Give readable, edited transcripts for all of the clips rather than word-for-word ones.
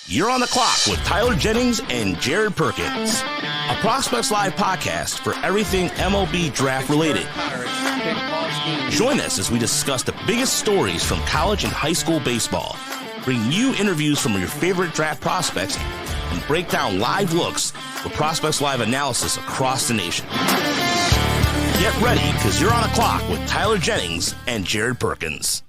You're on the clock with Tyler Jennings and Jared Perkins, a Prospects Live podcast for everything MLB Draft related. Join us as we discuss the biggest stories from college and high school baseball, bring you interviews from your favorite draft prospects, and break down live looks with Prospects Live analysis across the nation. Get ready, because you're on the clock with Tyler Jennings and Jared Perkins.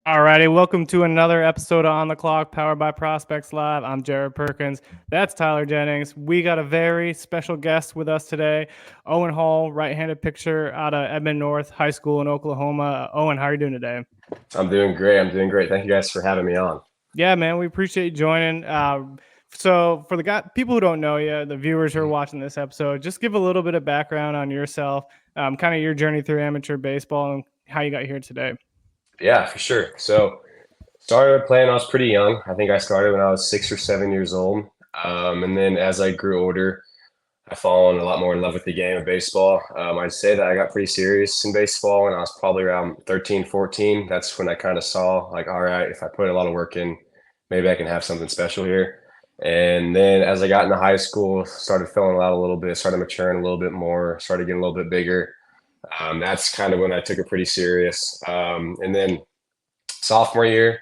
Alrighty, welcome to another episode of On the Clock, powered by Prospects Live. I'm Jared Perkins. That's Tyler Jennings. We got a very special guest with us today, Owen Hall, right-handed pitcher out of Edmond North High School in Oklahoma. Owen, how are you doing today? I'm doing great. Thank you guys for having me on. Yeah, man, we appreciate you joining. So for the people who don't know you, the viewers who are watching this episode, just give a little bit of background on yourself, kind of your journey through amateur baseball and how you got here today. Yeah, for sure. So started playing when I was pretty young. I think I started when I was 6 or 7 years old. And then as I grew older, I fallen a lot more in love with the game of baseball. I'd say that I got pretty serious in baseball when I was probably around 13, 14. That's when I kind of saw, like, all right, if I put a lot of work in, maybe I can have something special here. And then as I got into high school, started filling out a little bit, started maturing a little bit more, started getting a little bit bigger. That's kind of when I took it pretty serious. And then sophomore year,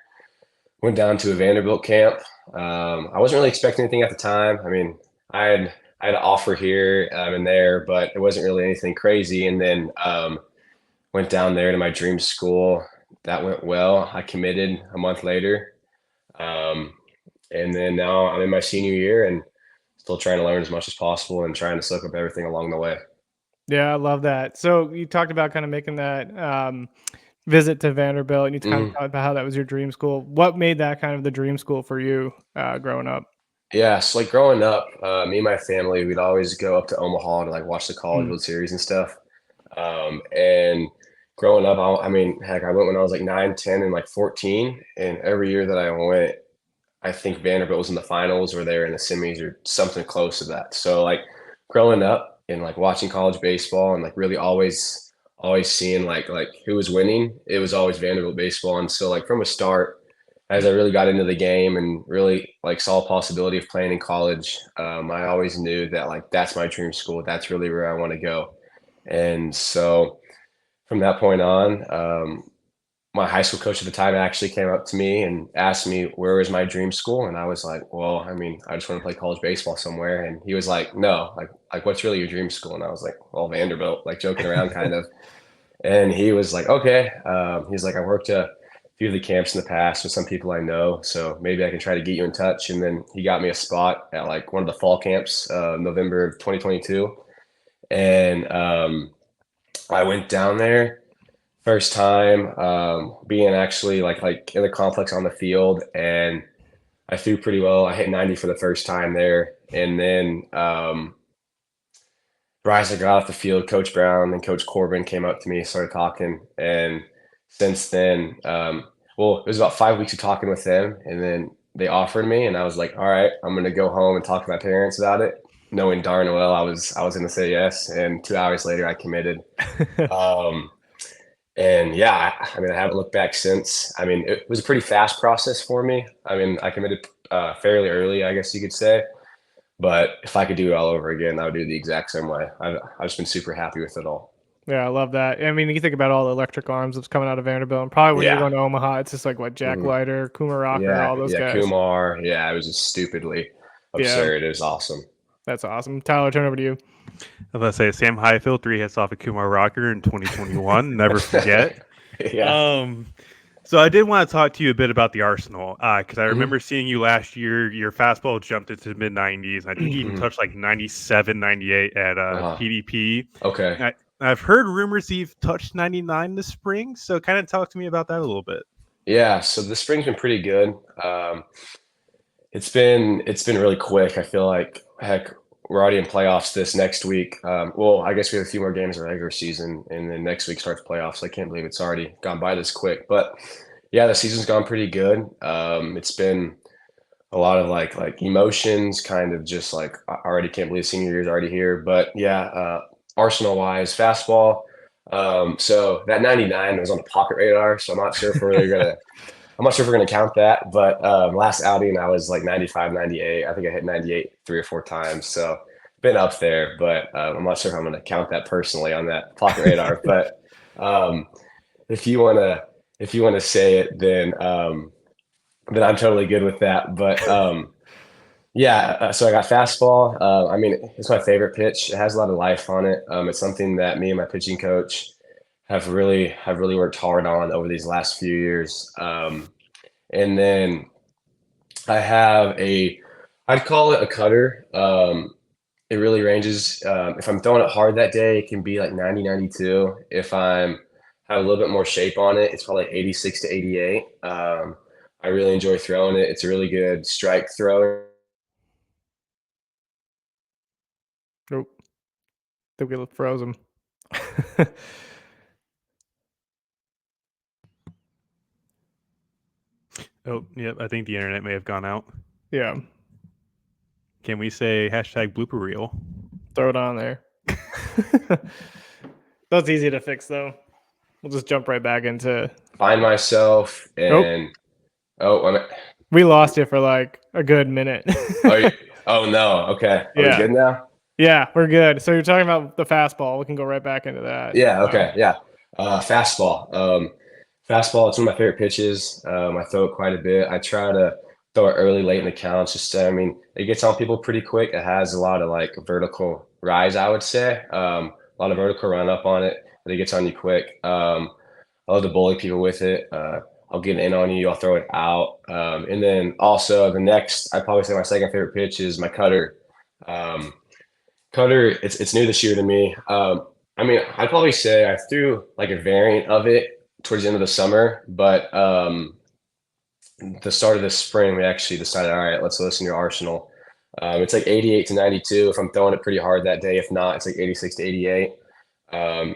went down to a Vanderbilt camp. I wasn't really expecting anything at the time. I mean, I had an offer here and there, but it wasn't really anything crazy. And then went down there to my dream school. That went well. I committed a month later. And then now I'm in my senior year and still trying to learn as much as possible and trying to soak up everything along the way. Yeah, I love that. So you talked about kind of making that visit to Vanderbilt, and you kind of talked about how that was your dream school. What made that kind of the dream school for you growing up? Yeah, so like growing up, me and my family, we'd always go up to Omaha to like watch the College World Series and stuff. And growing up, I mean, heck, I went when I was like 9, 10, and like 14. And every year that I went, I think Vanderbilt was in the finals or they were in the semis or something close to that. So like growing up, and like watching college baseball and like really always seeing like who was winning, it was always Vanderbilt baseball. And so like from a start, as I really got into the game and really like saw a possibility of playing in college, I always knew that like that's my dream school. That's really where I want to go. And so from that point on, my high school coach at the time actually came up to me and asked me where was my dream school. And I was like, well, I mean, I just want to play college baseball somewhere. And he was like, no, like what's really your dream school? And I was like, well, Vanderbilt, like joking around kind of. And he was like, okay. He's like, I worked a few of the camps in the past with some people I know, so maybe I can try to get you in touch. And then he got me a spot at like one of the fall camps, November of 2022. And I went down there. First time being actually like in the complex on the field, and I threw pretty well. I hit 90 for the first time there. And then right as I got off the field, Coach Brown and Coach Corbin came up to me, started talking. And since then, well, it was about 5 weeks of talking with them, and then they offered me, and I was like, all right, I'm going to go home and talk to my parents about it, knowing darn well I was going to say yes. And 2 hours later, I committed. And yeah, I mean, I haven't looked back since. I mean, it was a pretty fast process for me. I mean, I committed fairly early, I guess you could say. But if I could do it all over again, I would do it the exact same way. I've just been super happy with it all. Yeah, I love that. I mean, you think about all the electric arms that's coming out of Vanderbilt, and probably when you're going to Omaha, it's just like what Jack Leiter, Kumar Rocker, all those guys. Kumar. Yeah, it was just stupidly absurd. It was awesome. That's awesome. Tyler, turn over to you. I was going to say, Sam Highfield, 3 hits off of Kumar Rocker in 2021. Never forget. Yeah. So I did want to talk to you a bit about the Arsenal, because I remember seeing you last year. Your fastball jumped into the mid-90s, and I think you even touched like 97, 98 at PDP. Okay. I've heard rumors you've touched 99 this spring, so kind of talk to me about that a little bit. Yeah, so the spring's been pretty good. It's been really quick. I feel like, heck, we're already in playoffs this next week. Well, I guess we have a few more games in the regular season, and then next week starts playoffs. I can't believe it's already gone by this quick. But yeah, the season's gone pretty good. It's been a lot of like emotions, kind of just like I already can't believe senior year is already here. But yeah, Arsenal-wise, fastball. So that 99 was on the pocket radar, so I'm not sure if we're really gonna I'm not sure if we're going to count that, but last outing I was like 95, 98. I think I hit 98 3 or 4 times. So been up there, but I'm not sure if I'm going to count that personally on that pocket radar. But um, if you want to say it, then I'm totally good with that. But yeah, so I got fastball. I mean, it's my favorite pitch. It has a lot of life on it. It's something that me and my pitching coach have really worked hard on over these last few years. And then I have I'd call it a cutter. It really ranges. If I'm throwing it hard that day, it can be like 90, 92. If I'm have a little bit more shape on it, it's probably like 86 to 88. I really enjoy throwing it. It's a really good strike thrower. Nope. Think we froze him. Oh, yep. I think the internet may have gone out. Yeah. Can we say hashtag blooper reel? Throw it on there. That's easy to fix, though. We'll just jump right back into. Find myself and we lost you for like a good minute. Oh no. Okay. Are Yeah. we good now? Yeah, we're good. So you're talking about the fastball. We can go right back into that. Yeah. Okay. Yeah. Fastball. Fastball. It's one of my favorite pitches. I throw it quite a bit. I try to throw it early, late in the counts. I mean, it gets on people pretty quick. It has a lot of like vertical rise, I would say. A lot of vertical run up on it, but it gets on you quick. I love to bully people with it. I'll get in on you. I'll throw it out. And then also I'd probably say my second favorite pitch is my cutter. Cutter, it's new this year to me. I mean, I'd probably say I threw like a variant of it towards the end of the summer, but the start of this spring, we actually decided, all right, let's listen to your arsenal. It's like 88 to 92 if I'm throwing it pretty hard that day. If not, it's like 86 to 88.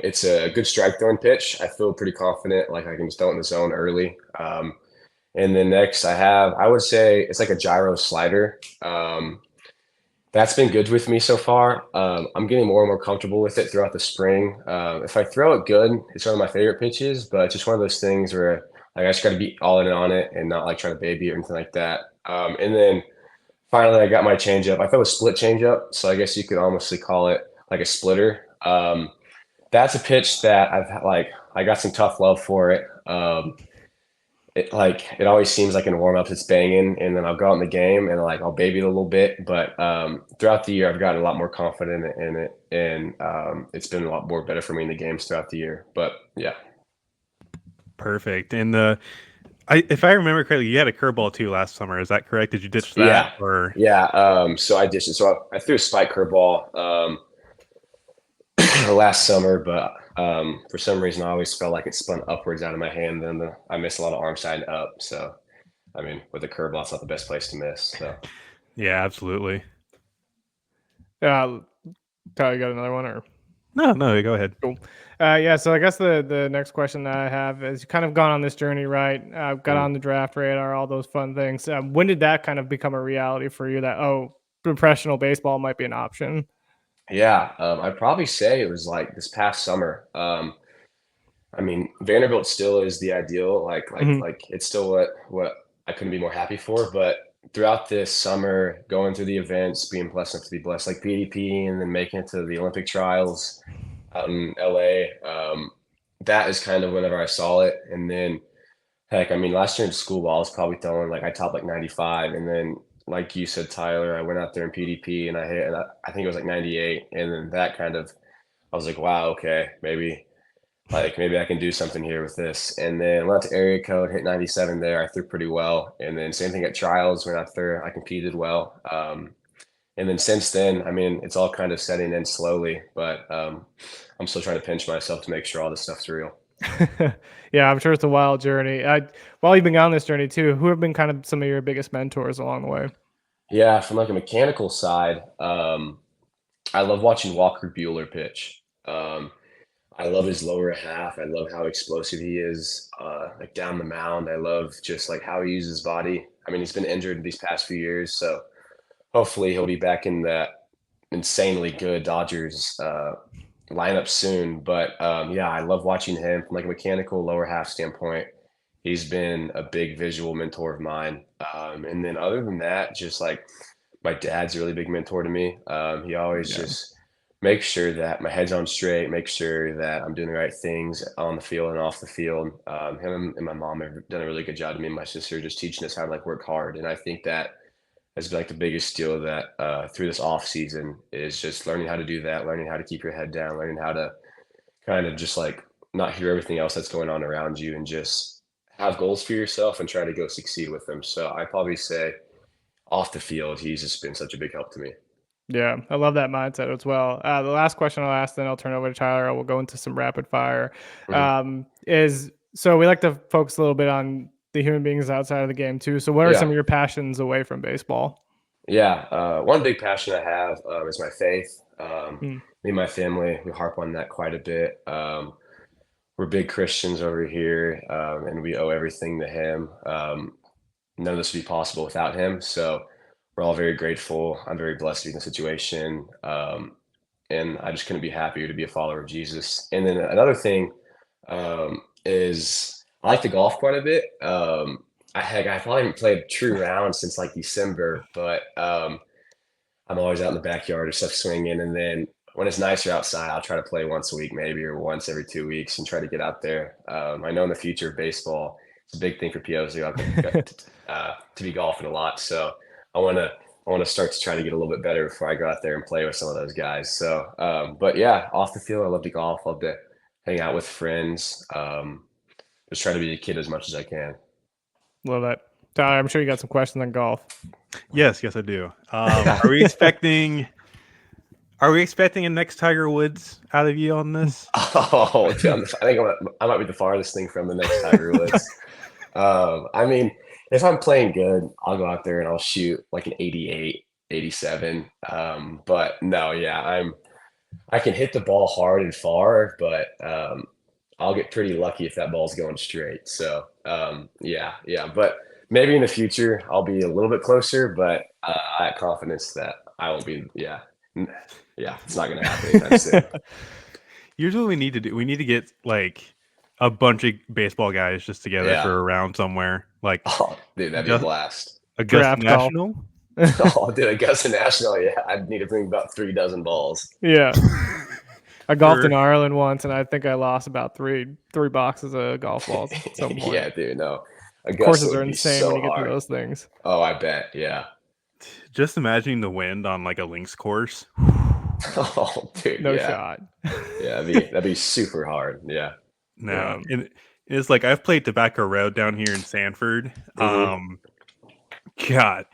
It's a good strike throwing pitch. I feel pretty confident, like I can just throw it in the zone early. And then next I would say it's like a gyro slider. That's been good with me so far. I'm getting more and more comfortable with it throughout the spring. If I throw it good, it's one of my favorite pitches, but it's just one of those things where like I just got to be all in on it and not like try to baby it or anything like that. And then finally, I got my changeup. I throw a split changeup, so I guess you could almost call it like a splitter. That's a pitch that I got some tough love for it. It always seems like in warm-ups it's banging, and then I'll go out in the game and like I'll baby it a little bit. But throughout the year, I've gotten a lot more confident in it, and it's been a lot more better for me in the games throughout the year. But yeah, perfect. And if I remember correctly, you had a curveball too last summer. Is that correct? Did you ditch that? Yeah. Or yeah. So I ditched it. So I threw a spike curveball last summer, but for some reason I always felt like it spun upwards out of my hand. Then I missed a lot of arm side up. So I mean, with a curveball, it's not the best place to miss. So yeah, absolutely. Tyler, you got another one or? No, go ahead. Cool. Yeah, so I guess the next question that I have is, you kind of gone on this journey, right? Got on the draft radar, all those fun things. When did that kind of become a reality for you that, professional baseball might be an option? Yeah, I'd probably say it was like this past summer. I mean, Vanderbilt still is the ideal. Like it's still what I couldn't be more happy for. But throughout this summer, going through the events, being blessed enough to be blessed, like PDP, and then making it to the Olympic trials out in LA, that is kind of whenever I saw it. And then, heck, I mean, last year in school ball, I was probably throwing I topped like 95, and then like you said, Tyler, I went out there in PDP and I think it was like 98. And then that kind of, I was like, wow, okay, maybe I can do something here with this. And then went out to area code, hit 97 there. I threw pretty well. And then same thing at trials, went out there, I competed well. And then since then, I mean, it's all kind of setting in slowly, but I'm still trying to pinch myself to make sure all this stuff's real. Yeah, I'm sure it's a wild journey. While you've been on this journey too, who have been kind of some of your biggest mentors along the way? Yeah, from like a mechanical side, I love watching Walker Buehler pitch. I love his lower half. I love how explosive he is, like down the mound. I love just like how he uses his body. I mean, he's been injured these past few years, so hopefully he'll be back in that insanely good Dodgers lineup soon. But yeah, I love watching him from like a mechanical lower half standpoint. He's been a big visual mentor of mine. And then other than that, just like my dad's a really big mentor to me. He always just makes sure that my head's on straight, makes sure that I'm doing the right things on the field and off the field. Him and my mom have done a really good job to me and my sister just teaching us how to like work hard. And I think that has been like the biggest deal that through this off season is just learning how to do that, learning how to keep your head down, learning how to kind of just like not hear everything else that's going on around you and just have goals for yourself and try to go succeed with them. So I probably say off the field, he's just been such a big help to me. Yeah, I love that mindset as well. The last question I'll ask, then I'll turn it over to Tyler. We'll go into some rapid fire. Is so we like to focus a little bit on the human beings outside of the game too. So what are some of your passions away from baseball? Yeah, one big passion I have is my faith. Mm. Me and my family, we harp on that quite a bit. We're big Christians over here, and we owe everything to him. None of this would be possible without him. So we're all very grateful. I'm very blessed to be in the situation. And I just couldn't be happier to be a follower of Jesus. And then another thing is I like to golf quite a bit. I probably haven't played a true round since like December, but I'm always out in the backyard or stuff swinging. And then when it's nicer outside, I'll try to play once a week, maybe, or once every 2 weeks and try to get out there. I know in the future of baseball, it's a big thing for POs to be golfing a lot. So I want to start to try to get a little bit better before I go out there and play with some of those guys. So, but yeah, off the field, I love to golf, love to hang out with friends. Just try to be a kid as much as I can. Love that. Tyler, I'm sure you got some questions on golf. Yes, I do. Are we expecting a next Tiger Woods out of you on this? Oh, dude, I think I might be the farthest thing from the next Tiger Woods. I mean, if I'm playing good, I'll go out there and I'll shoot like an 88, 87. But no, yeah, I can hit the ball hard and far, but I'll get pretty lucky if that ball's going straight. So yeah. But maybe in the future I'll be a little bit closer, but I have confidence that I won't be. Yeah, it's not going to happen anytime soon. Here's what we need to do. We need to get like a bunch of baseball guys just together for a round somewhere. Like, oh, dude, that'd be a blast. Augusta National. Oh, dude, Augusta National. Yeah, I'd need to bring about 3 dozen balls. Yeah. I golfed in Ireland once, and I think I lost about three boxes of golf balls at some point. Yeah, dude, no. Augusta courses are insane when you get to those things. Oh, I bet, yeah. Just imagining the wind on like a links course. Oh, dude, no shot. Yeah, that'd be super hard. Yeah. No, and it's like I've played Tobacco Road down here in Sanford. God,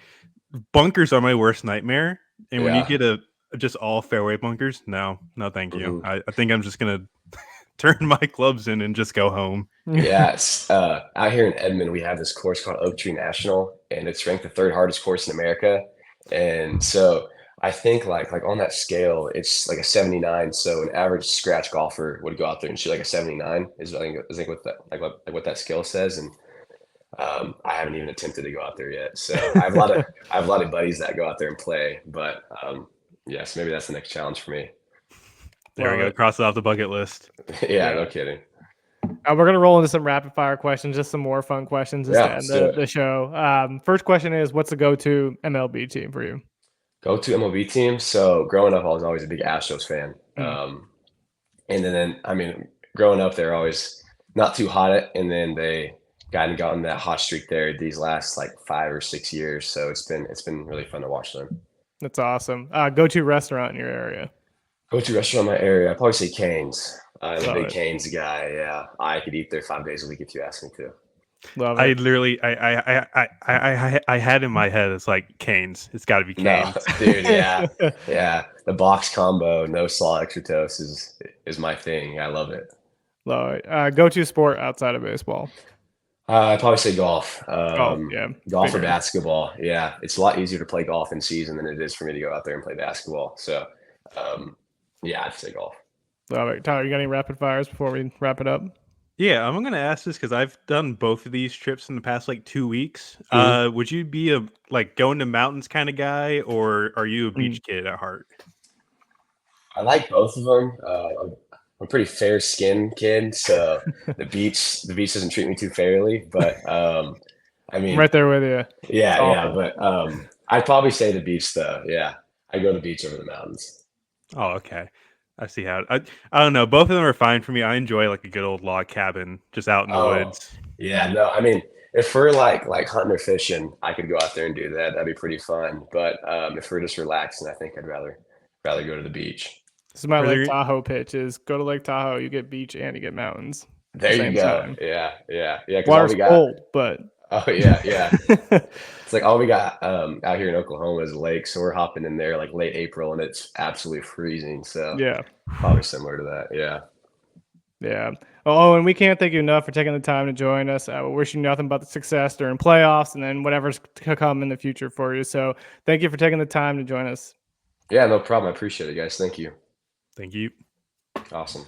bunkers are my worst nightmare. And when you get just all fairway bunkers, no, thank you. I think I'm just gonna turn my clubs in and just go home. Yes. Out here in Edmond, we have this course called Oak Tree National, and it's ranked the 3rd hardest course in America. And so I think like on that scale, it's like a 79. So an average scratch golfer would go out there and shoot like a 79 is I think what that scale says. And I haven't even attempted to go out there yet. So I have a lot of buddies that go out there and play, but yes, maybe that's the next challenge for me. There we go. Cross it off the bucket list. Yeah, no kidding. We're going to roll into some rapid fire questions, just some more fun questions to end the show. First question is, what's the go-to MLB team for you? Go-to MLB team? So growing up, I was always a big Astros fan. And then, I mean, growing up, they're always not too hot, and then they gotten that hot streak there these last like 5 or 6 years. So it's been really fun to watch them. That's awesome. Go-to restaurant in your area? Go-to restaurant in my area, I'd probably say Cane's. I'm a big Cane's guy. Yeah, I could eat there 5 days a week if you asked me to. Love it. I literally, I had in my head, it's like Cane's. It's got to be Cane's. No, dude, yeah. The box combo, no salt, extra toast is my thing. I love it. Love it. Go-to sport outside of baseball? I'd probably say golf. Golf or basketball. Yeah, it's a lot easier to play golf in season than it is for me to go out there and play basketball. So, I'd say golf. Love it. Tyler, you got any rapid fires before we wrap it up? Yeah, I'm going to ask this because I've done both of these trips in the past like 2 weeks. Would you be a going to mountains kind of guy, or are you a beach kid at heart? I like both of them. I'm a pretty fair skinned kid, so the beach doesn't treat me too fairly. But I I'm mean, right there with you. yeah, It's yeah. awful. But I'd probably say the beach though. Yeah, I go to the beach over the mountains. Oh, okay. I see how. I don't know. Both of them are fine for me. I enjoy like a good old log cabin just out in the Oh, woods. yeah. No, I mean, if we're like hunting or fishing, I could go out there and do that. That'd be pretty fun. But if we're just relaxing, I think I'd rather go to the beach. This is my Are Lake there Tahoe pitch: is go to Lake Tahoe, you get beach and you get mountains at the There you same go. time. Yeah, yeah, yeah. Because all Water's we got. cold, but Oh yeah, yeah. It's like all we got out here in Oklahoma is a lake, so we're hopping in there like late April, and it's absolutely freezing. So yeah. probably similar to that. Yeah. Yeah. Oh, and we can't thank you enough for taking the time to join us. We wish you nothing but the success during playoffs and then whatever's to come in the future for you. So thank you for taking the time to join us. Yeah, no problem. I appreciate it, guys. Thank you. Thank you. Awesome.